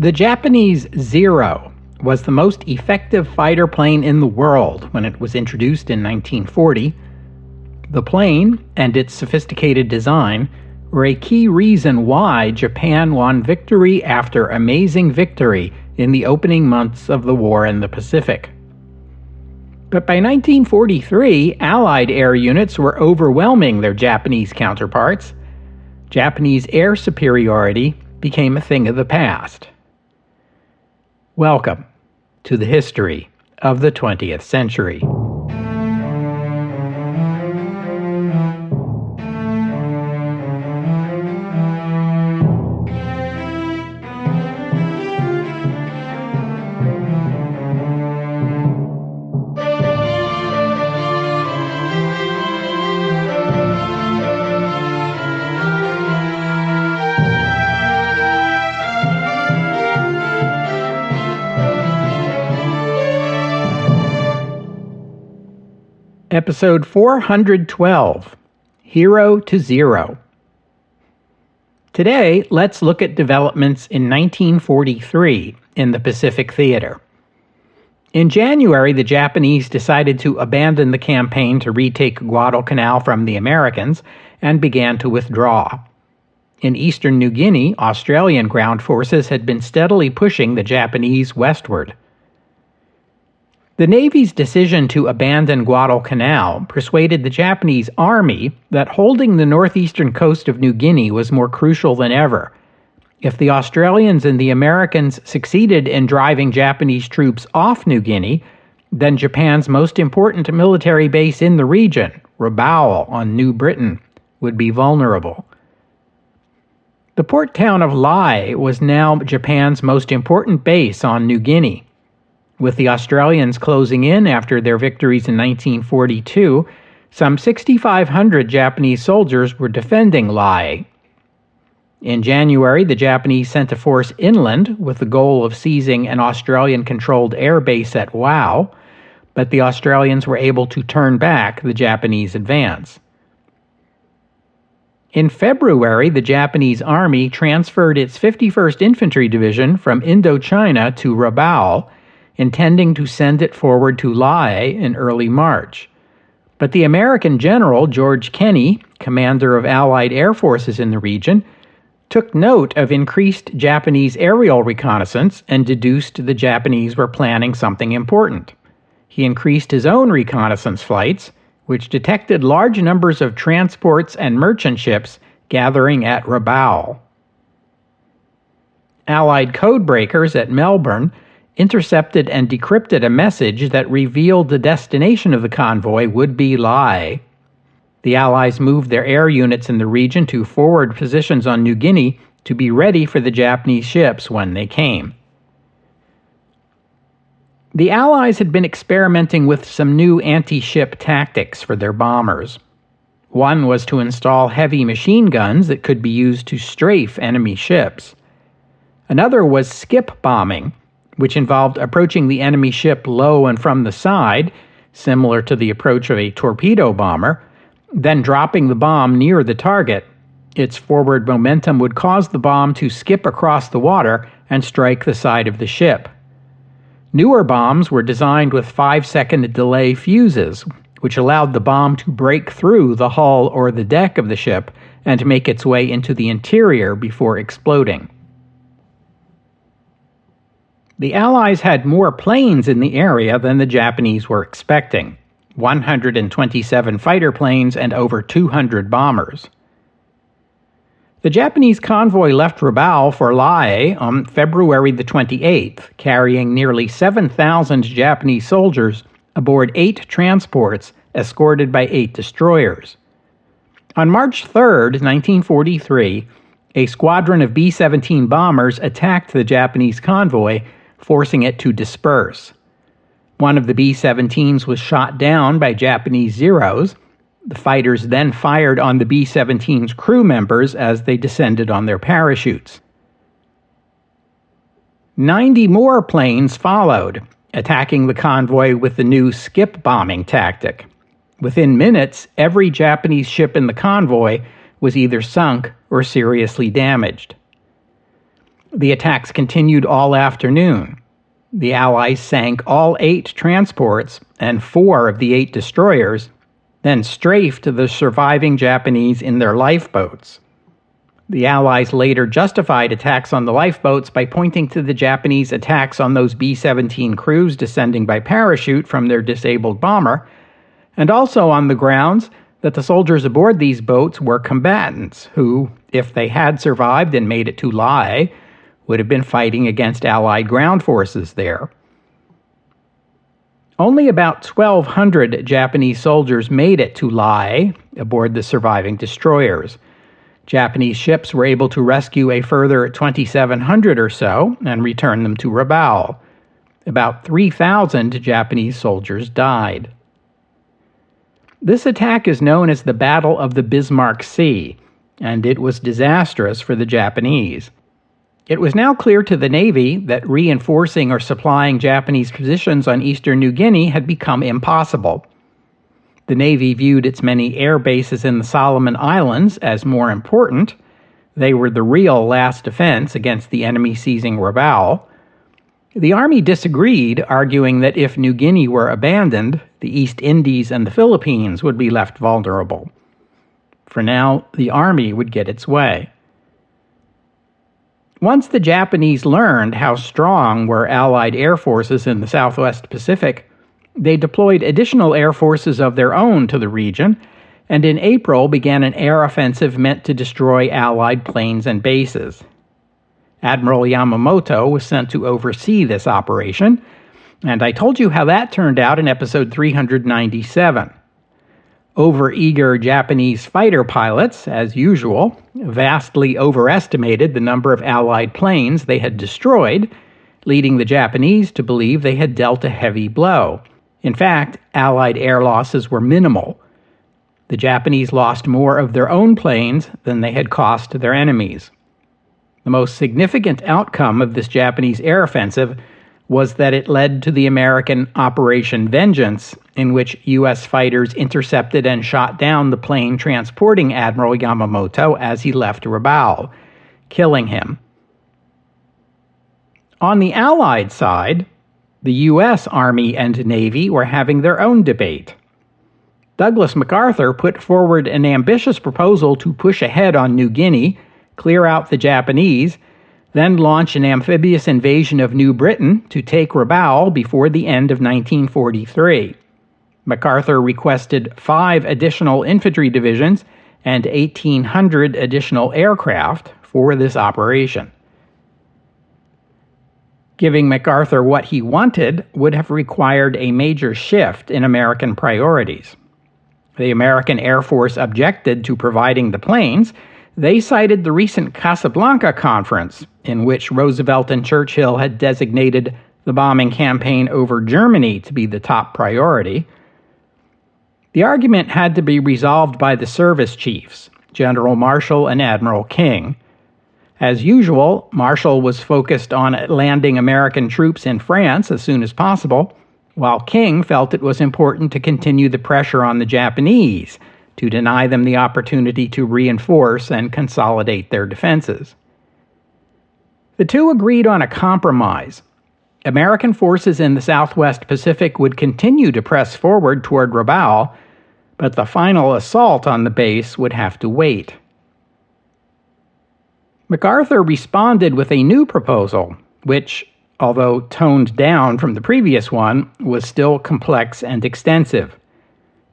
The Japanese Zero was the most effective fighter plane in the world when it was introduced in 1940. The plane and its sophisticated design were a key reason why Japan won victory after amazing victory in the opening months of the war in the Pacific. But by 1943, Allied air units were overwhelming their Japanese counterparts. Japanese air superiority became a thing of the past. Welcome to the history of the 20th century. Episode 412, Hero to Zero. Today, let's look at developments in 1943 in the Pacific Theater. In January, the Japanese decided to abandon the campaign to retake Guadalcanal from the Americans and began to withdraw. In eastern New Guinea, Australian ground forces had been steadily pushing the Japanese westward. The Navy's decision to abandon Guadalcanal persuaded the Japanese Army that holding the northeastern coast of New Guinea was more crucial than ever. If the Australians and the Americans succeeded in driving Japanese troops off New Guinea, then Japan's most important military base in the region, Rabaul on New Britain, would be vulnerable. The port town of Lae was now Japan's most important base on New Guinea. With the Australians closing in after their victories in 1942, some 6,500 Japanese soldiers were defending Lae. In January, the Japanese sent a force inland with the goal of seizing an Australian-controlled air base at Wau, but the Australians were able to turn back the Japanese advance. In February, the Japanese Army transferred its 51st Infantry Division from Indochina to Rabaul, intending to send it forward to Lae in early March. But the American general George Kenney, commander of Allied air forces in the region, took note of increased Japanese aerial reconnaissance and deduced the Japanese were planning something important. He increased his own reconnaissance flights, which detected large numbers of transports and merchant ships gathering at Rabaul. Allied codebreakers at Melbourne intercepted and decrypted a message that revealed the destination of the convoy would be Lae. The Allies moved their air units in the region to forward positions on New Guinea to be ready for the Japanese ships when they came. The Allies had been experimenting with some new anti-ship tactics for their bombers. One was to install heavy machine guns that could be used to strafe enemy ships. Another was skip bombing, which involved approaching the enemy ship low and from the side, similar to the approach of a torpedo bomber, then dropping the bomb near the target. Its forward momentum would cause the bomb to skip across the water and strike the side of the ship. Newer bombs were designed with 5-second delay fuses, which allowed the bomb to break through the hull or the deck of the ship and to make its way into the interior before exploding. The Allies had more planes in the area than the Japanese were expecting, 127 fighter planes and over 200 bombers. The Japanese convoy left Rabaul for Lae on February the 28th, carrying nearly 7,000 Japanese soldiers aboard 8 transports escorted by 8 destroyers. On March 3, 1943, a squadron of B-17 bombers attacked the Japanese convoy, forcing it to disperse. One of the B-17s was shot down by Japanese Zeros. The fighters then fired on the B-17's crew members as they descended on their parachutes. 90 more planes followed, attacking the convoy with the new skip bombing tactic. Within minutes, every Japanese ship in the convoy was either sunk or seriously damaged. The attacks continued all afternoon. The Allies sank all 8 transports and 4 of the 8 destroyers, then strafed the surviving Japanese in their lifeboats. The Allies later justified attacks on the lifeboats by pointing to the Japanese attacks on those B-17 crews descending by parachute from their disabled bomber, and also on the grounds that the soldiers aboard these boats were combatants who, if they had survived and made it to Lae, would have been fighting against Allied ground forces there. Only about 1,200 Japanese soldiers made it to Lae aboard the surviving destroyers. Japanese ships were able to rescue a further 2,700 or so and return them to Rabaul. About 3,000 Japanese soldiers died. This attack is known as the Battle of the Bismarck Sea, and it was disastrous for the Japanese. It was now clear to the Navy that reinforcing or supplying Japanese positions on eastern New Guinea had become impossible. The Navy viewed its many air bases in the Solomon Islands as more important. They were the real last defense against the enemy seizing Rabaul. The Army disagreed, arguing that if New Guinea were abandoned, the East Indies and the Philippines would be left vulnerable. For now, the Army would get its way. Once the Japanese learned how strong were Allied air forces in the Southwest Pacific, they deployed additional air forces of their own to the region, and in April began an air offensive meant to destroy Allied planes and bases. Admiral Yamamoto was sent to oversee this operation, and I told you how that turned out in episode 397. Overeager Japanese fighter pilots, as usual, vastly overestimated the number of Allied planes they had destroyed, leading the Japanese to believe they had dealt a heavy blow. In fact, Allied air losses were minimal. The Japanese lost more of their own planes than they had cost their enemies. The most significant outcome of this Japanese air offensive was that it led to the American Operation Vengeance, in which U.S. fighters intercepted and shot down the plane transporting Admiral Yamamoto as he left Rabaul, killing him. On the Allied side, the U.S. Army and Navy were having their own debate. Douglas MacArthur put forward an ambitious proposal to push ahead on New Guinea, clear out the Japanese, then launch an amphibious invasion of New Britain to take Rabaul before the end of 1943. MacArthur requested 5 additional infantry divisions and 1,800 additional aircraft for this operation. Giving MacArthur what he wanted would have required a major shift in American priorities. The American Air Force objected to providing the planes. They cited the recent Casablanca Conference, in which Roosevelt and Churchill had designated the bombing campaign over Germany to be the top priority. The argument had to be resolved by the service chiefs, General Marshall and Admiral King. As usual, Marshall was focused on landing American troops in France as soon as possible, while King felt it was important to continue the pressure on the Japanese to deny them the opportunity to reinforce and consolidate their defenses. The two agreed on a compromise. American forces in the Southwest Pacific would continue to press forward toward Rabaul, but the final assault on the base would have to wait. MacArthur responded with a new proposal, which, although toned down from the previous one, was still complex and extensive.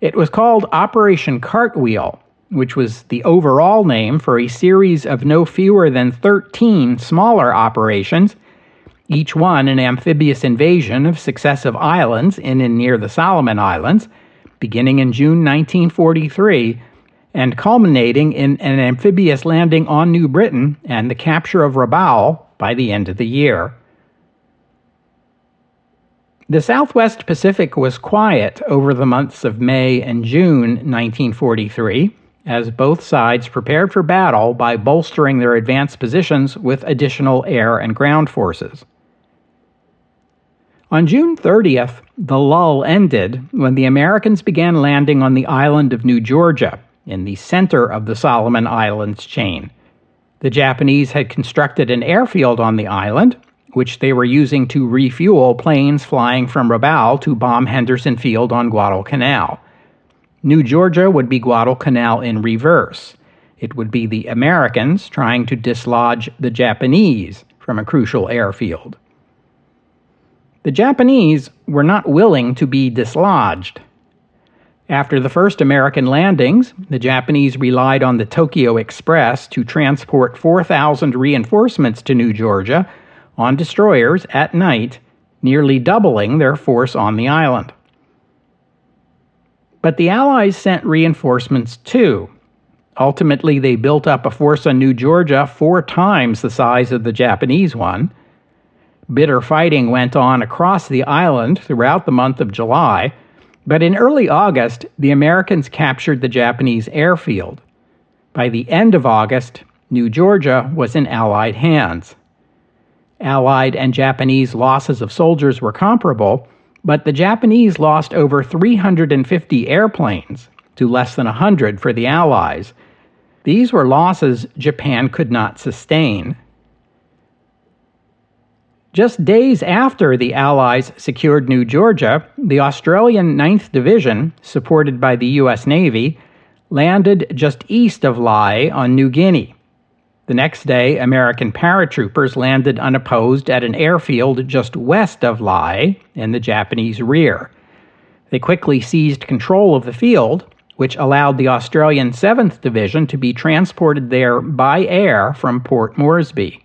It was called Operation Cartwheel, which was the overall name for a series of no fewer than 13 smaller operations, each one an amphibious invasion of successive islands in and near the Solomon Islands, beginning in June 1943, and culminating in an amphibious landing on New Britain and the capture of Rabaul by the end of the year. The Southwest Pacific was quiet over the months of May and June 1943, as both sides prepared for battle by bolstering their advanced positions with additional air and ground forces. On June 30th, the lull ended when the Americans began landing on the island of New Georgia, in the center of the Solomon Islands chain. The Japanese had constructed an airfield on the island, which they were using to refuel planes flying from Rabaul to bomb Henderson Field on Guadalcanal. New Georgia would be Guadalcanal in reverse. It would be the Americans trying to dislodge the Japanese from a crucial airfield. The Japanese were not willing to be dislodged. After the first American landings, the Japanese relied on the Tokyo Express to transport 4,000 reinforcements to New Georgia on destroyers at night, nearly doubling their force on the island. But the Allies sent reinforcements too. Ultimately, they built up a force on New Georgia 4 times the size of the Japanese one. Bitter fighting went on across the island throughout the month of July, but in early August, the Americans captured the Japanese airfield. By the end of August, New Georgia was in Allied hands. Allied and Japanese losses of soldiers were comparable, but the Japanese lost over 350 airplanes to less than 100 for the Allies. These were losses Japan could not sustain. Just days after the Allies secured New Georgia, the Australian 9th Division, supported by the U.S. Navy, landed just east of Lae on New Guinea. The next day, American paratroopers landed unopposed at an airfield just west of Lae in the Japanese rear. They quickly seized control of the field, which allowed the Australian 7th Division to be transported there by air from Port Moresby.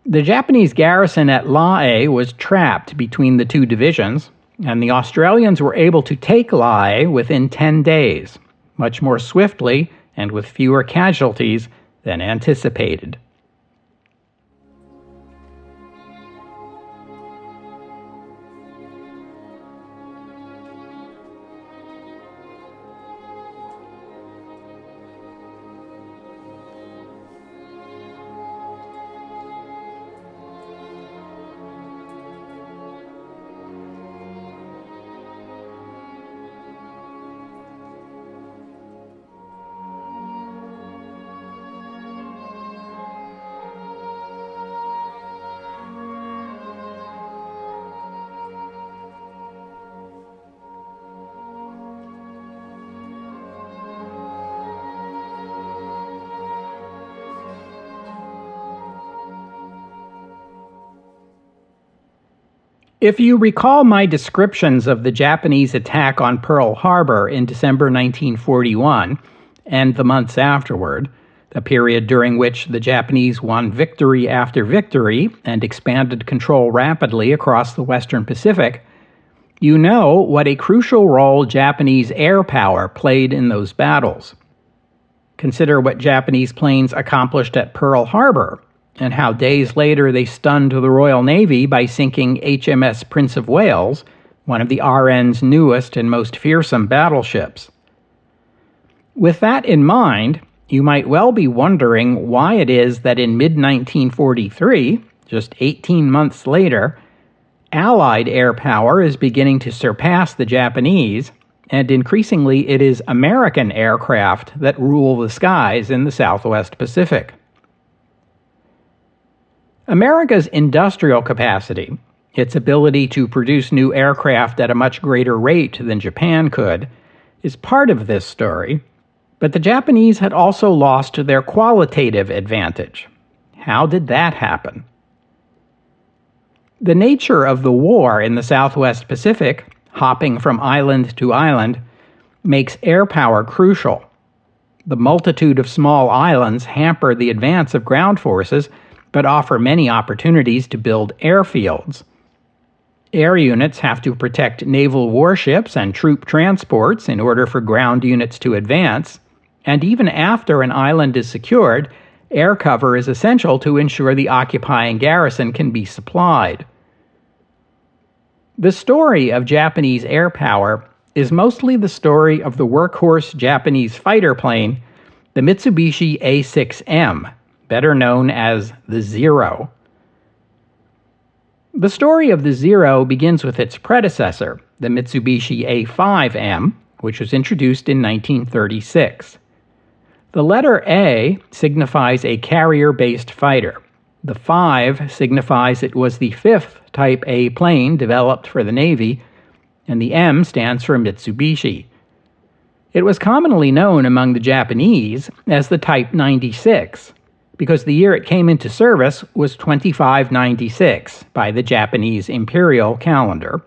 The Japanese garrison at Lae was trapped between the two divisions, and the Australians were able to take Lae within 10 days, much more swiftly and with fewer casualties than anticipated. If you recall my descriptions of the Japanese attack on Pearl Harbor in December 1941 and the months afterward, a period during which the Japanese won victory after victory and expanded control rapidly across the Western Pacific, you know what a crucial role Japanese air power played in those battles. Consider what Japanese planes accomplished at Pearl Harbor, and how days later they stunned the Royal Navy by sinking HMS Prince of Wales, one of the RN's newest and most fearsome battleships. With that in mind, you might well be wondering why it is that in mid-1943, just 18 months later, Allied air power is beginning to surpass the Japanese, and increasingly it is American aircraft that rule the skies in the Southwest Pacific. America's industrial capacity, its ability to produce new aircraft at a much greater rate than Japan could, is part of this story, but the Japanese had also lost their qualitative advantage. How did that happen? The nature of the war in the Southwest Pacific, hopping from island to island, makes air power crucial. The multitude of small islands hamper the advance of ground forces, but offer many opportunities to build airfields. Air units have to protect naval warships and troop transports in order for ground units to advance, and even after an island is secured, air cover is essential to ensure the occupying garrison can be supplied. The story of Japanese air power is mostly the story of the workhorse Japanese fighter plane, the Mitsubishi A6M, better known as the Zero. The story of the Zero begins with its predecessor, the Mitsubishi A5M, which was introduced in 1936. The letter A signifies a carrier-based fighter. The 5 signifies it was the 5th Type A plane developed for the Navy, and the M stands for Mitsubishi. It was commonly known among the Japanese as the Type 96, because the year it came into service was 2596 by the Japanese imperial calendar.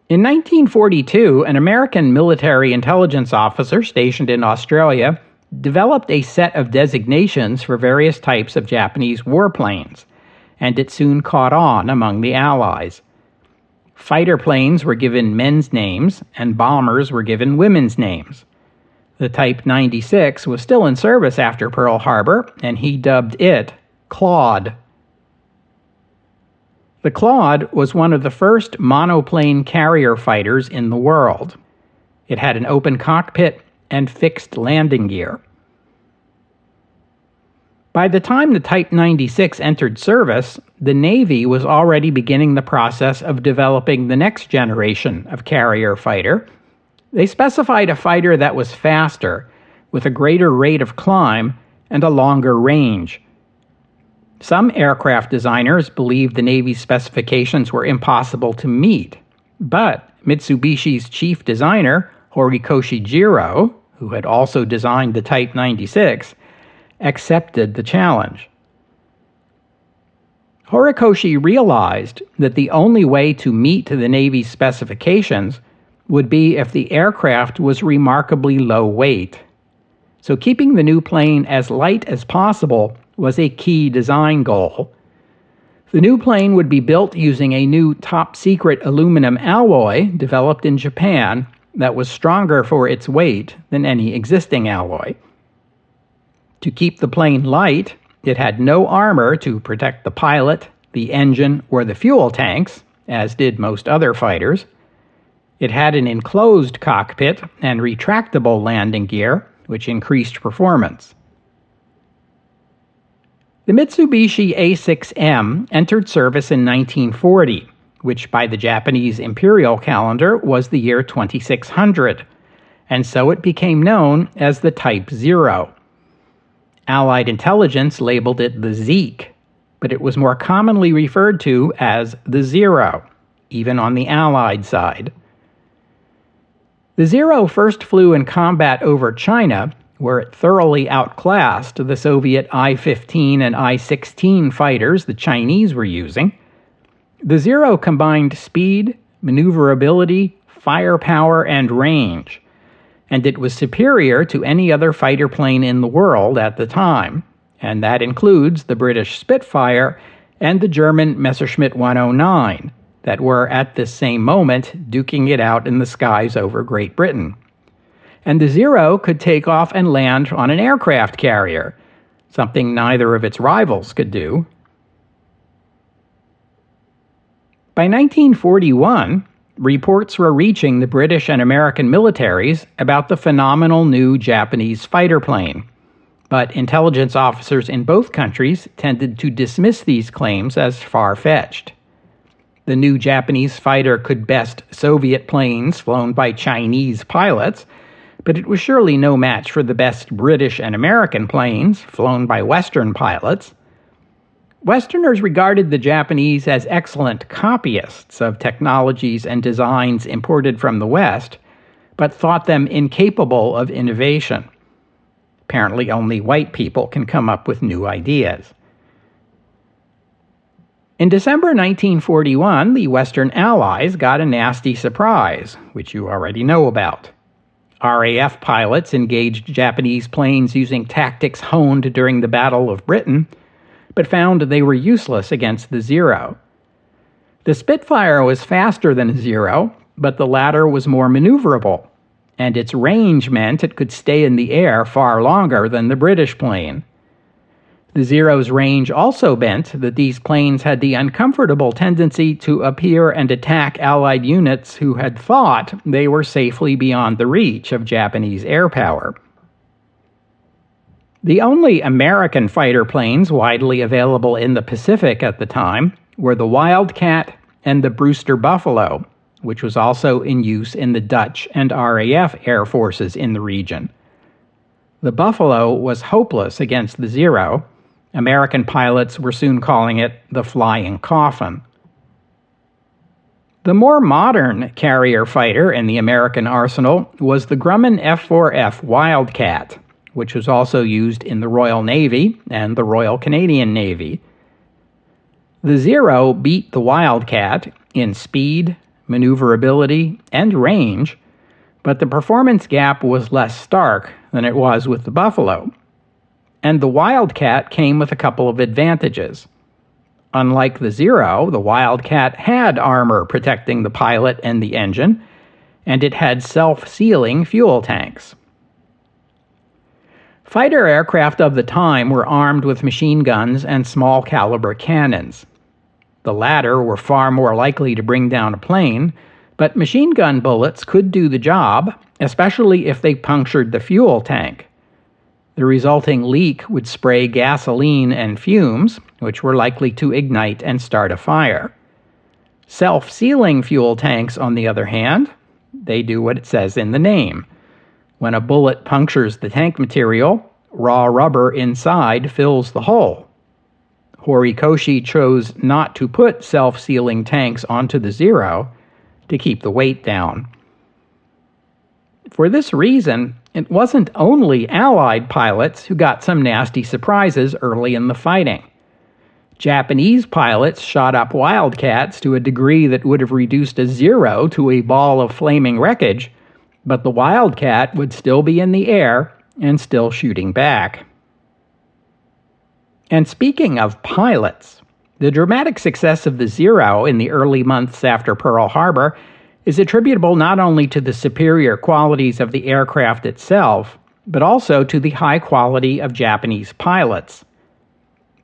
In 1942, an American military intelligence officer stationed in Australia developed a set of designations for various types of Japanese warplanes, and it soon caught on among the Allies. Fighter planes were given men's names, and bombers were given women's names. The Type 96 was still in service after Pearl Harbor, and he dubbed it Claude. The Claude was one of the first monoplane carrier fighters in the world. It had an open cockpit and fixed landing gear. By the time the Type 96 entered service, the Navy was already beginning the process of developing the next generation of carrier fighter. They specified a fighter that was faster, with a greater rate of climb and a longer range. Some aircraft designers believed the Navy's specifications were impossible to meet, but Mitsubishi's chief designer, Horikoshi Jiro, who had also designed the Type 96, accepted the challenge. Horikoshi realized that the only way to meet the Navy's specifications would be if the aircraft was remarkably low weight. So keeping the new plane as light as possible was a key design goal. The new plane would be built using a new top-secret aluminum alloy developed in Japan that was stronger for its weight than any existing alloy. To keep the plane light, it had no armor to protect the pilot, the engine, or the fuel tanks, as did most other fighters. It had an enclosed cockpit and retractable landing gear, which increased performance. The Mitsubishi A6M entered service in 1940, which by the Japanese imperial calendar was the year 2600, and so it became known as the Type 0. Allied intelligence labeled it the Zeke, but it was more commonly referred to as the Zero, even on the Allied side. The Zero first flew in combat over China, where it thoroughly outclassed the Soviet I-15 and I-16 fighters the Chinese were using. The Zero combined speed, maneuverability, firepower, and range, and it was superior to any other fighter plane in the world at the time, and that includes the British Spitfire and the German Messerschmitt 109 that were at this same moment duking it out in the skies over Great Britain. And the Zero could take off and land on an aircraft carrier, something neither of its rivals could do. By 1941, reports were reaching the British and American militaries about the phenomenal new Japanese fighter plane, but intelligence officers in both countries tended to dismiss these claims as far-fetched. The new Japanese fighter could best Soviet planes flown by Chinese pilots, but it was surely no match for the best British and American planes flown by Western pilots. Westerners regarded the Japanese as excellent copyists of technologies and designs imported from the West, but thought them incapable of innovation. Apparently, only white people can come up with new ideas. In December 1941, the Western Allies got a nasty surprise, which you already know about. RAF pilots engaged Japanese planes using tactics honed during the Battle of Britain, but found they were useless against the Zero. The Spitfire was faster than the Zero, but the latter was more maneuverable, and its range meant it could stay in the air far longer than the British plane. The Zero's range also meant that these planes had the uncomfortable tendency to appear and attack Allied units who had thought they were safely beyond the reach of Japanese air power. The only American fighter planes widely available in the Pacific at the time were the Wildcat and the Brewster Buffalo, which was also in use in the Dutch and RAF air forces in the region. The Buffalo was hopeless against the Zero. American pilots were soon calling it the Flying Coffin. The more modern carrier fighter in the American arsenal was the Grumman F-4F Wildcat, which was also used in the Royal Navy and the Royal Canadian Navy. The Zero beat the Wildcat in speed, maneuverability, and range, but the performance gap was less stark than it was with the Buffalo. And the Wildcat came with a couple of advantages. Unlike the Zero, the Wildcat had armor protecting the pilot and the engine, and it had self-sealing fuel tanks. Fighter aircraft of the time were armed with machine guns and small caliber cannons. The latter were far more likely to bring down a plane, but machine gun bullets could do the job, especially if they punctured the fuel tank. The resulting leak would spray gasoline and fumes, which were likely to ignite and start a fire. Self-sealing fuel tanks, on the other hand, they do what it says in the name. When a bullet punctures the tank material, raw rubber inside fills the hole. Horikoshi chose not to put self-sealing tanks onto the Zero to keep the weight down. For this reason, it wasn't only Allied pilots who got some nasty surprises early in the fighting. Japanese pilots shot up Wildcats to a degree that would have reduced a Zero to a ball of flaming wreckage, but the Wildcat would still be in the air and still shooting back. And speaking of pilots, the dramatic success of the Zero in the early months after Pearl Harbor is attributable not only to the superior qualities of the aircraft itself, but also to the high quality of Japanese pilots.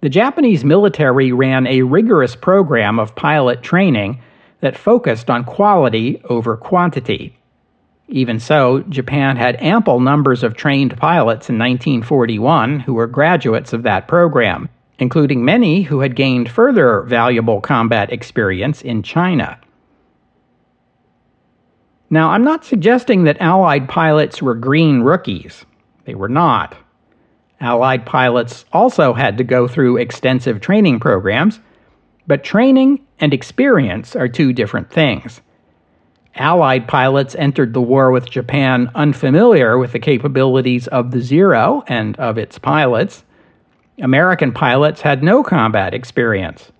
The Japanese military ran a rigorous program of pilot training that focused on quality over quantity. Even so, Japan had ample numbers of trained pilots in 1941 who were graduates of that program, including many who had gained further valuable combat experience in China. Now, I'm not suggesting that Allied pilots were green rookies. They were not. Allied pilots also had to go through extensive training programs, but training and experience are two different things. Allied pilots entered the war with Japan unfamiliar with the capabilities of the Zero and of its pilots. American pilots had no combat experience.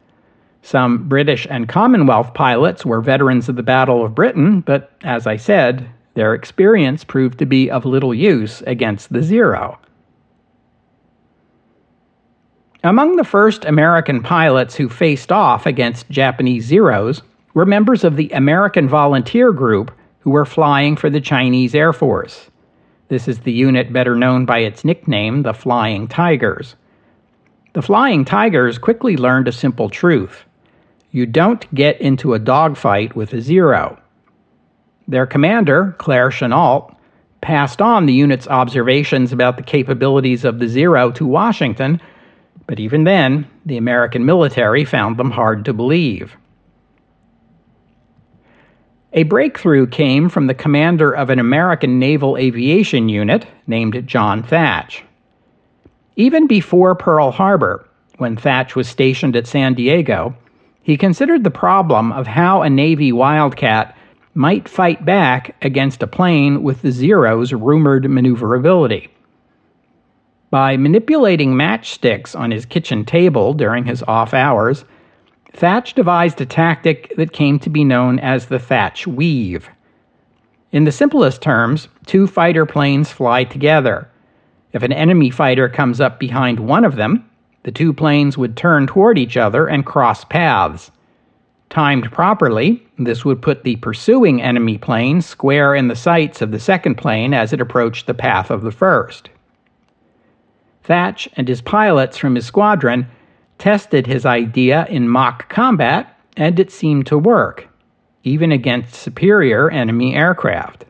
Some British and Commonwealth pilots were veterans of the Battle of Britain, but as I said, their experience proved to be of little use against the Zero. Among the first American pilots who faced off against Japanese Zeros were members of the American Volunteer Group who were flying for the Chinese Air Force. This is the unit better known by its nickname, the Flying Tigers. The Flying Tigers quickly learned a simple truth. You don't get into a dogfight with a Zero. Their commander, Claire Chennault, passed on the unit's observations about the capabilities of the Zero to Washington, but even then, the American military found them hard to believe. A breakthrough came from the commander of an American naval aviation unit named John Thatch. Even before Pearl Harbor, when Thatch was stationed at San Diego, he considered the problem of how a Navy Wildcat might fight back against a plane with the Zero's rumored maneuverability. By manipulating matchsticks on his kitchen table during his off hours, Thatch devised a tactic that came to be known as the Thatch Weave. In the simplest terms, two fighter planes fly together. If an enemy fighter comes up behind one of them, the two planes would turn toward each other and cross paths. Timed properly, this would put the pursuing enemy plane square in the sights of the second plane as it approached the path of the first. Thatch and his pilots from his squadron tested his idea in mock combat, and it seemed to work, even against superior enemy aircraft.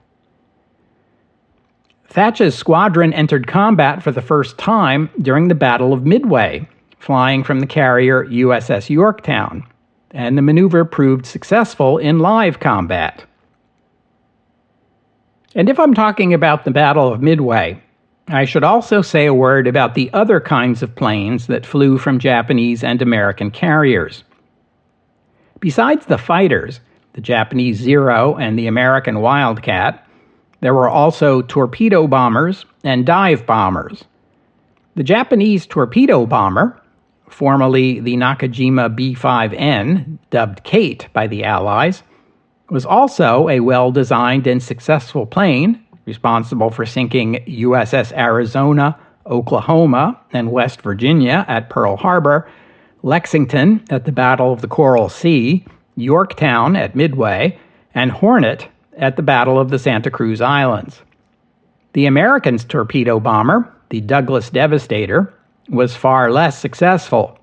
Thatch's squadron entered combat for the first time during the Battle of Midway, flying from the carrier USS Yorktown, and the maneuver proved successful in live combat. And if I'm talking about the Battle of Midway, I should also say a word about the other kinds of planes that flew from Japanese and American carriers. Besides the fighters, the Japanese Zero and the American Wildcat, there were also torpedo bombers and dive bombers. The Japanese torpedo bomber, formerly the Nakajima B-5N, dubbed Kate by the Allies, was also a well-designed and successful plane responsible for sinking USS Arizona, Oklahoma, and West Virginia at Pearl Harbor, Lexington at the Battle of the Coral Sea, Yorktown at Midway, and Hornet at the Battle of the Santa Cruz Islands. The American torpedo bomber, the Douglas Devastator, was far less successful.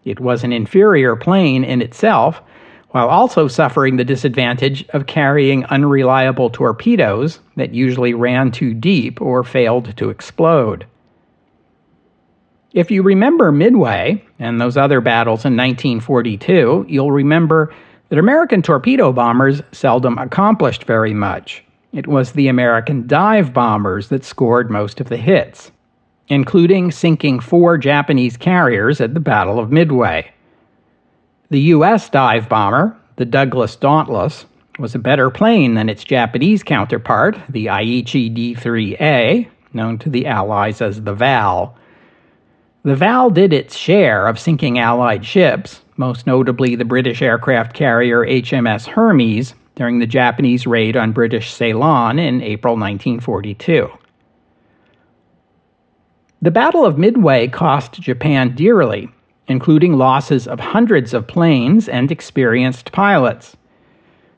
It was an inferior plane in itself, while also suffering the disadvantage of carrying unreliable torpedoes that usually ran too deep or failed to explode. If you remember Midway and those other battles in 1942, you'll remember that American torpedo bombers seldom accomplished very much. It was the American dive bombers that scored most of the hits, including sinking 4 Japanese carriers at the Battle of Midway. The U.S. dive bomber, the Douglas Dauntless, was a better plane than its Japanese counterpart, the Aichi D-3A, known to the Allies as the Val. The Val did its share of sinking Allied ships, most notably the British aircraft carrier HMS Hermes, during the Japanese raid on British Ceylon in April 1942. The Battle of Midway cost Japan dearly, including losses of hundreds of planes and experienced pilots.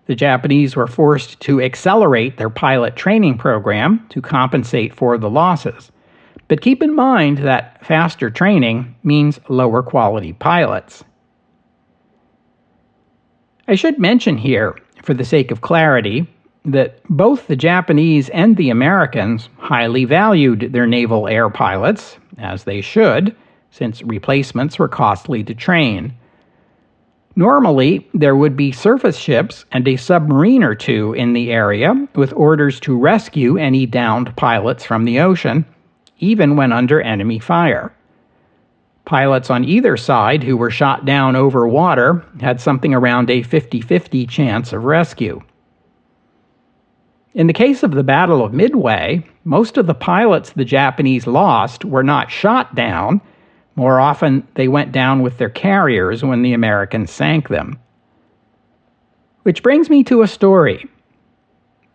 The Japanese were forced to accelerate their pilot training program to compensate for the losses. But keep in mind that faster training means lower quality pilots. I should mention here, for the sake of clarity, that both the Japanese and the Americans highly valued their naval air pilots, as they should, since replacements were costly to train. Normally, there would be surface ships and a submarine or two in the area with orders to rescue any downed pilots from the ocean, even when under enemy fire. Pilots on either side who were shot down over water had something around a 50-50 chance of rescue. In the case of the Battle of Midway, most of the pilots the Japanese lost were not shot down. More often, they went down with their carriers when the Americans sank them. Which brings me to a story.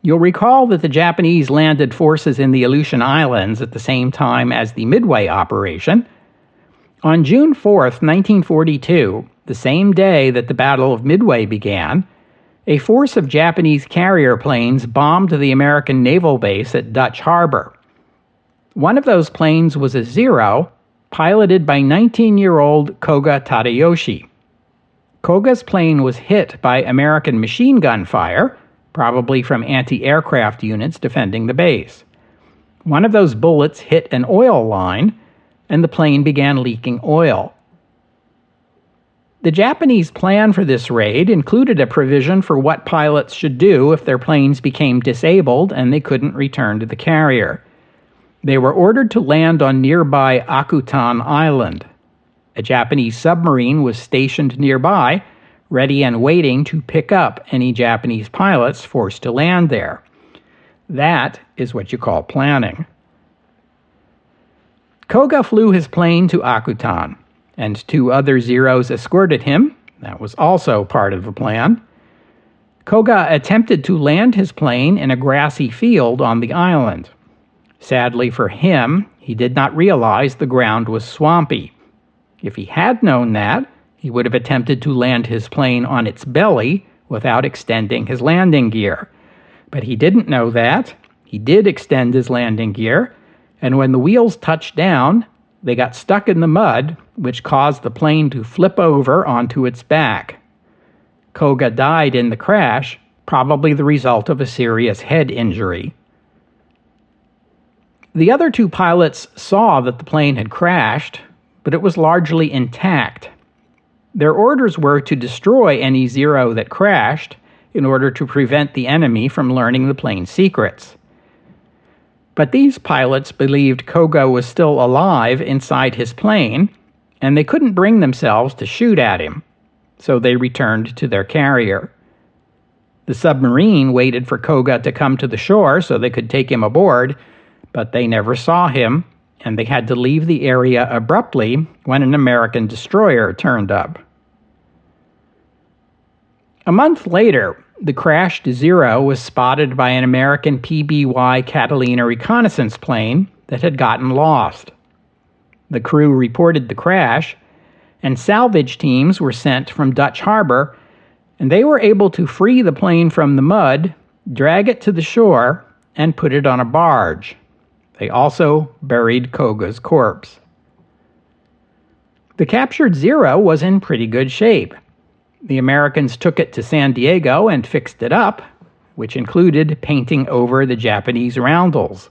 You'll recall that the Japanese landed forces in the Aleutian Islands at the same time as the Midway operation. On June 4th, 1942, the same day that the Battle of Midway began, a force of Japanese carrier planes bombed the American naval base at Dutch Harbor. One of those planes was a Zero, piloted by 19-year-old Koga Tadayoshi. Koga's plane was hit by American machine gun fire, probably from anti-aircraft units defending the base. One of those bullets hit an oil line, and the plane began leaking oil. The Japanese plan for this raid included a provision for what pilots should do if their planes became disabled and they couldn't return to the carrier. They were ordered to land on nearby Akutan Island. A Japanese submarine was stationed nearby, ready and waiting to pick up any Japanese pilots forced to land there. That is what you call planning. Koga flew his plane to Akutan, and 2 other Zeros escorted him. That was also part of the plan. Koga attempted to land his plane in a grassy field on the island. Sadly for him, he did not realize the ground was swampy. If he had known that, he would have attempted to land his plane on its belly without extending his landing gear. But he didn't know that. He did extend his landing gear, and when the wheels touched down, they got stuck in the mud, which caused the plane to flip over onto its back. Koga died in the crash, probably the result of a serious head injury. The other 2 pilots saw that the plane had crashed, but it was largely intact. Their orders were to destroy any Zero that crashed in order to prevent the enemy from learning the plane's secrets. But these pilots believed Koga was still alive inside his plane, and they couldn't bring themselves to shoot at him, so they returned to their carrier. The submarine waited for Koga to come to the shore so they could take him aboard, but they never saw him, and they had to leave the area abruptly when an American destroyer turned up. A month later, the crashed Zero was spotted by an American PBY Catalina reconnaissance plane that had gotten lost. The crew reported the crash, and salvage teams were sent from Dutch Harbor, and they were able to free the plane from the mud, drag it to the shore, and put it on a barge. They also buried Koga's corpse. The captured Zero was in pretty good shape. The Americans took it to San Diego and fixed it up, which included painting over the Japanese roundels.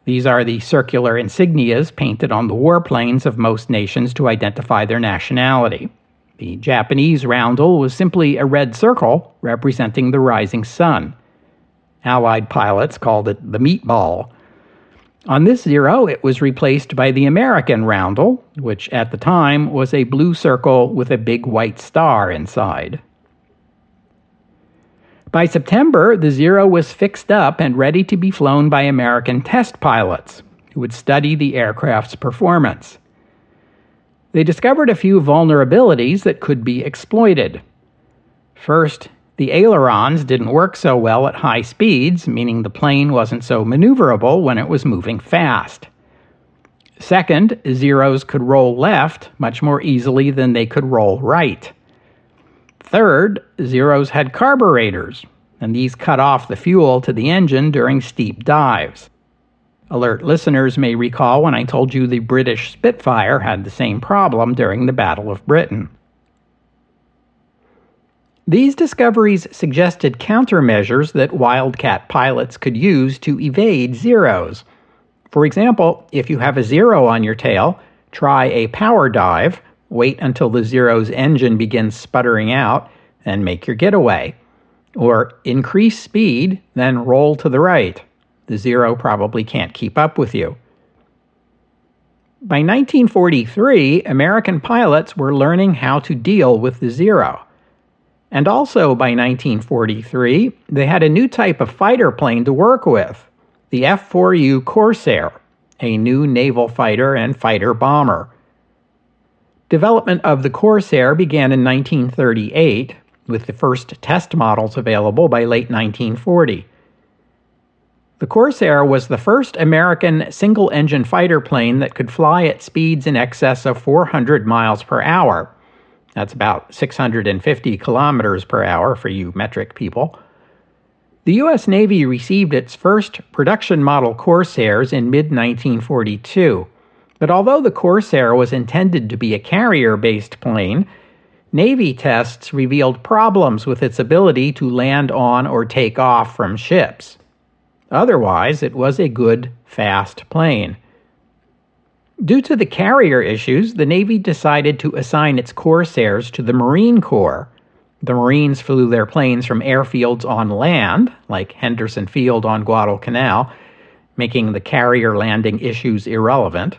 These are the circular insignias painted on the warplanes of most nations to identify their nationality. The Japanese roundel was simply a red circle representing the rising sun. Allied pilots called it the meatball. On this Zero, it was replaced by the American roundel, which at the time was a blue circle with a big white star inside. By September, the Zero was fixed up and ready to be flown by American test pilots, who would study the aircraft's performance. They discovered a few vulnerabilities that could be exploited. First, the ailerons didn't work so well at high speeds, meaning the plane wasn't so maneuverable when it was moving fast. Second, Zeros could roll left much more easily than they could roll right. Third, Zeros had carburetors, and these cut off the fuel to the engine during steep dives. Alert listeners may recall when I told you the British Spitfire had the same problem during the Battle of Britain. These discoveries suggested countermeasures that Wildcat pilots could use to evade Zeros. For example, if you have a Zero on your tail, try a power dive, wait until the Zero's engine begins sputtering out, and make your getaway. Or increase speed, then roll to the right. The Zero probably can't keep up with you. By 1943, American pilots were learning how to deal with the Zero. And also by 1943, they had a new type of fighter plane to work with, the F-4U Corsair, a new naval fighter and fighter bomber. Development of the Corsair began in 1938, with the first test models available by late 1940. The Corsair was the first American single-engine fighter plane that could fly at speeds in excess of 400 miles per hour. That's about 650 kilometers per hour for you metric people. The U.S. Navy received its first production model Corsairs in mid-1942. But although the Corsair was intended to be a carrier-based plane, Navy tests revealed problems with its ability to land on or take off from ships. Otherwise, it was a good, fast plane. Due to the carrier issues, the Navy decided to assign its Corsairs to the Marine Corps. The Marines flew their planes from airfields on land, like Henderson Field on Guadalcanal, making the carrier landing issues irrelevant.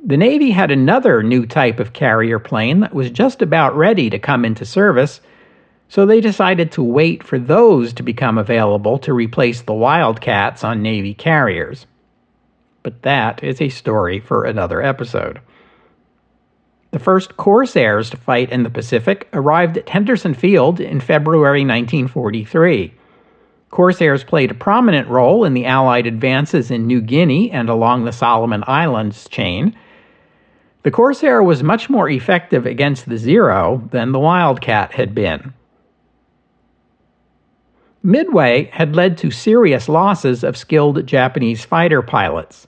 The Navy had another new type of carrier plane that was just about ready to come into service, so they decided to wait for those to become available to replace the Wildcats on Navy carriers. But that is a story for another episode. The first Corsairs to fight in the Pacific arrived at Henderson Field in February 1943. Corsairs played a prominent role in the Allied advances in New Guinea and along the Solomon Islands chain. The Corsair was much more effective against the Zero than the Wildcat had been. Midway had led to serious losses of skilled Japanese fighter pilots.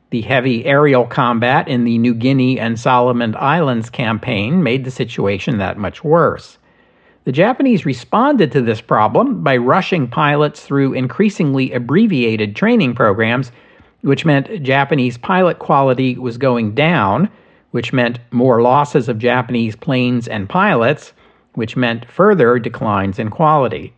The heavy aerial combat in the New Guinea and Solomon Islands campaign made the situation that much worse. The Japanese responded to this problem by rushing pilots through increasingly abbreviated training programs, which meant Japanese pilot quality was going down, which meant more losses of Japanese planes and pilots, which meant further declines in quality.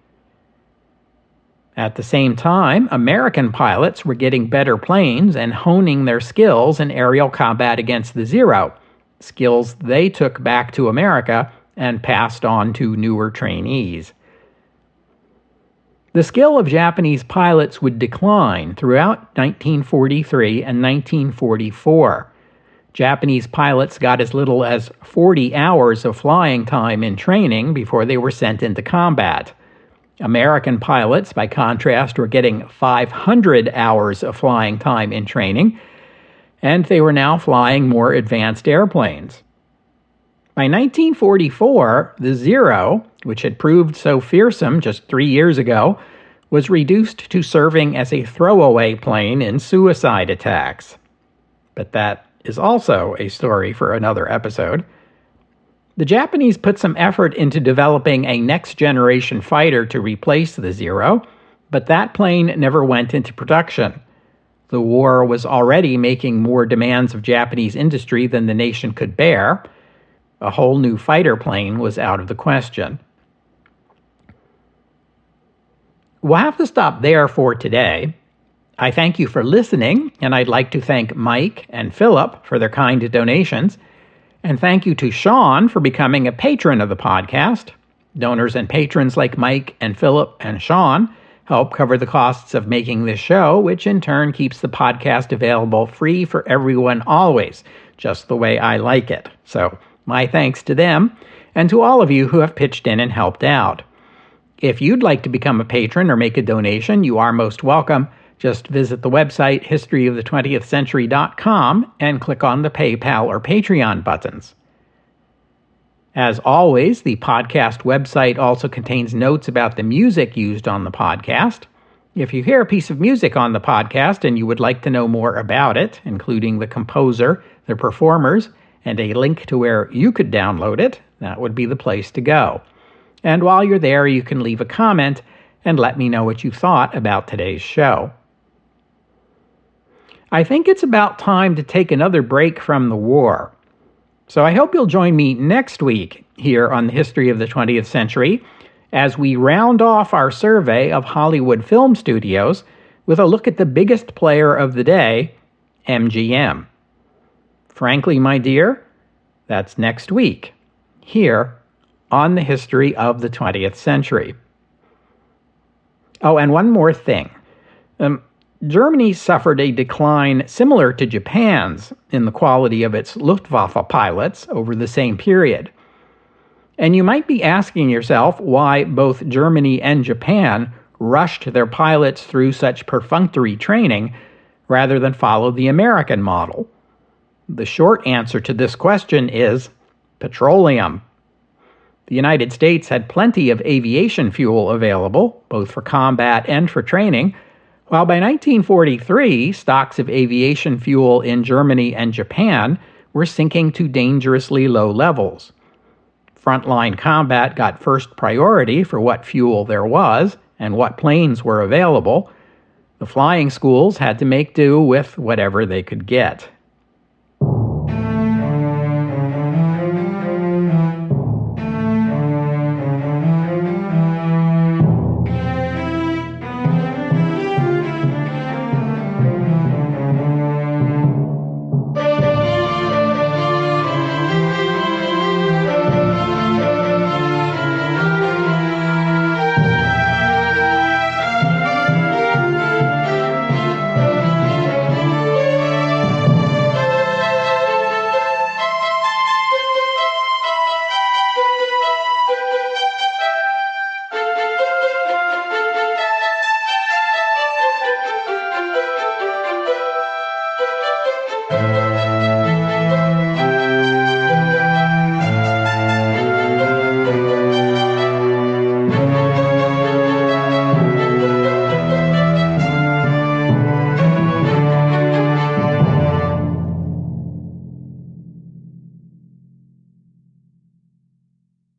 At the same time, American pilots were getting better planes and honing their skills in aerial combat against the Zero, skills they took back to America and passed on to newer trainees. The skill of Japanese pilots would decline throughout 1943 and 1944. Japanese pilots got as little as 40 hours of flying time in training before they were sent into combat. American pilots, by contrast, were getting 500 hours of flying time in training, and they were now flying more advanced airplanes. By 1944, the Zero, which had proved so fearsome just 3 years ago, was reduced to serving as a throwaway plane in suicide attacks. But that is also a story for another episode. The Japanese put some effort into developing a next-generation fighter to replace the Zero, but that plane never went into production. The war was already making more demands of Japanese industry than the nation could bear. A whole new fighter plane was out of the question. We'll have to stop there for today. I thank you for listening, and I'd like to thank Mike and Philip for their kind donations, and thank you to Sean for becoming a patron of the podcast. Donors and patrons like Mike and Philip and Sean help cover the costs of making this show, which in turn keeps the podcast available free for everyone always, just the way I like it. So, my thanks to them, and to all of you who have pitched in and helped out. If you'd like to become a patron or make a donation, you are most welcome. Just visit the website historyofthe20thcentury.com and click on the PayPal or Patreon buttons. As always, the podcast website also contains notes about the music used on the podcast. If you hear a piece of music on the podcast and you would like to know more about it, including the composer, the performers, and a link to where you could download it, that would be the place to go. And while you're there, you can leave a comment and let me know what you thought about today's show. I think it's about time to take another break from the war. So I hope you'll join me next week here on the History of the 20th Century as we round off our survey of Hollywood film studios with a look at the biggest player of the day, MGM. Frankly, my dear, that's next week, here on the History of the 20th Century. Oh, and one more thing. Germany suffered a decline similar to Japan's in the quality of its Luftwaffe pilots over the same period. And you might be asking yourself why both Germany and Japan rushed their pilots through such perfunctory training rather than follow the American model. The short answer to this question is petroleum. The United States had plenty of aviation fuel available, both for combat and for training, while by 1943, stocks of aviation fuel in Germany and Japan were sinking to dangerously low levels. Frontline combat got first priority for what fuel there was and what planes were available. The flying schools had to make do with whatever they could get.